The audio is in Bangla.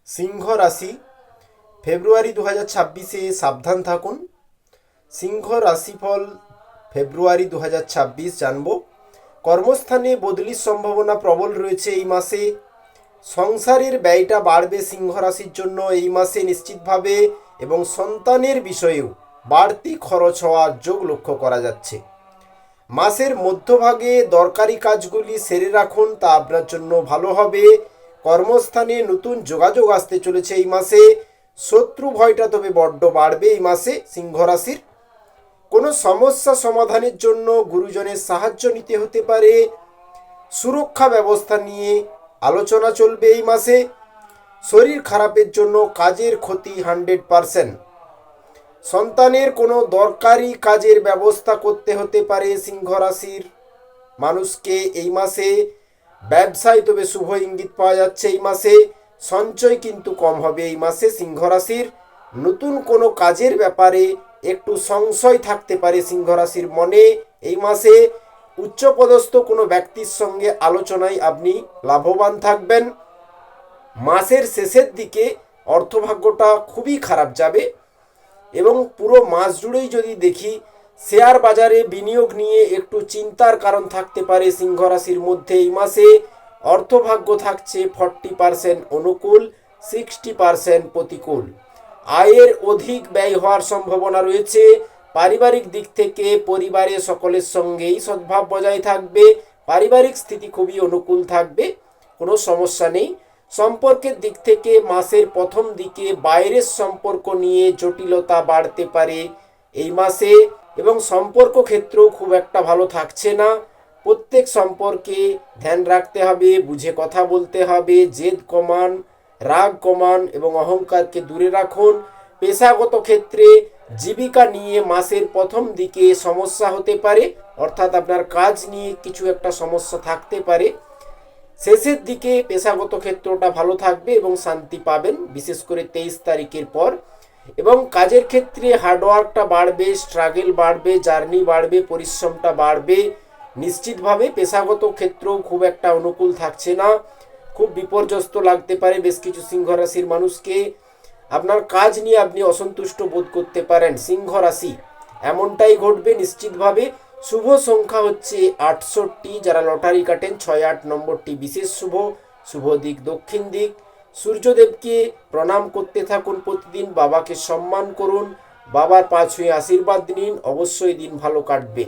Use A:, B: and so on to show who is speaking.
A: সিংহ রাশি ফেব্রুয়ারি 2026-এ সাবধান থাকুন। সিংহ রাশিফল ফেব্রুয়ারি 2026 জানব। কর্মস্থানে বদলির সম্ভাবনা প্রবল রয়েছে এই মাসে। সংসারের ব্যয়টা বাড়বে সিংহ রাশির জন্য এই মাসে নিশ্চিতভাবে, এবং সন্তানের বিষয়েও বাড়তি খরচ হওয়ার যোগ লক্ষ্য করা যাচ্ছে। মাসের মধ্যভাগে দরকারি কাজগুলি সেরে রাখুন, তা আপনার জন্য ভালো হবে। কর্মস্থানে নতুন যোগাযোগ আসতে চলেছে এই মাসে। শত্রু ভয়টা তবে বড্ড বাড়বে এই মাসে সিংহ রাশির। কোনো সমস্যা সমাধানের জন্য গুরুজনের সাহায্য নিতে হতে পারে। সুরক্ষা ব্যবস্থা নিয়ে আলোচনা চলবে এই মাসে। শরীর খারাপের জন্য কাজের ক্ষতি 100%। সন্তানের কোনো দরকারি কাজের ব্যবস্থা করতে হতে পারে সিংহ রাশির মানুষকে এই মাসে। ব্যবসায় তবে শুভ ইঙ্গিত পাওয়া যাচ্ছে এই মাসে। সঞ্চয় কিন্তু কম হবে এই মাসে সিংহ রাশির। নতুন কোনো কাজের ব্যাপারে একটু সংশয় থাকতে পারে সিংহ রাশির মনে এই মাসে। উচ্চপদস্থ কোনো ব্যক্তির সঙ্গে আলোচনায় আপনি লাভবান থাকবেন। মাসের শেষের দিকে অর্থভাগ্যটা খুবই খারাপ যাবে, এবং পুরো মাস জুড়েই যদি দেখি, শেয়ার বাজারে বিনিয়োগ নিয়ে একটু চিন্তার কারণ থাকতে পারে সিংহ রাশির মধ্যে এই মাসে। অর্থভাগ্য থাকছে 40% অনুকূল, 60% প্রতিকূল। আয়ের অধিক ব্যয় হওয়ার সম্ভাবনা রয়েছে। পারিবারিক দিক থেকে পরিবারের সকলের সঙ্গেই সদ্ভাব বজায় থাকবে। পারিবারিক স্থিতি খুবই অনুকূল থাকবে, কোনো সমস্যা নেই। সম্পর্কের দিক থেকে মাসের প্রথম দিকে বাইরের সম্পর্ক নিয়ে জটিলতা বাড়তে পারে এই মাসে, এবং সম্পর্ক ক্ষেত্রেও খুব একটা ভালো থাকছে না। প্রত্যেক সম্পর্কে ধ্যান রাখতে হবে, বুঝে কথা বলতে হবে, জেদ কমান, রাগ কমান এবং অহংকারকে দূরে রাখুন। পেশাগত ক্ষেত্রে জীবিকা নিয়ে মাসের প্রথম দিকে সমস্যা হতে পারে, অর্থাৎ আপনার কাজ নিয়ে কিছু একটা সমস্যা থাকতে পারে। শেষের দিকে পেশাগত ক্ষেত্রটা ভালো থাকবে এবং শান্তি পাবেন, বিশেষ করে 23 তারিখের পর। এবং কাজের ক্ষেত্রে হার্ডওয়ার্কটা বাড়বে, স্ট্রাগল বাড়বে, জার্নি বাড়বে, পরিশ্রমটা বাড়বে নিশ্চিতভাবে। পেশাগত ক্ষেত্রেও খুব একটা অনুকূল থাকছে না, খুব বিপর্যস্ত লাগতে পারে বেশ কিছু সিংহ রাশির মানুষকে। আপনার কাজ নিয়ে আপনি অসন্তুষ্ট বোধ করতে পারেন সিংহ রাশি, এমনটাই ঘটবে নিশ্চিতভাবে। শুভ সংখ্যা হচ্ছে 68। যারা লটারি কাটেন 6-8 নম্বরটি বিশেষ শুভ। শুভ দিক দক্ষিণ দিক। সূর্যদেবকে প্রণাম করতে থাকুন প্রতিদিন, বাবাকে সম্মান করুন, বাবার পা ছুঁয়ে আশীর্বাদ নিন, অবশ্যই দিন ভালো কাটবে।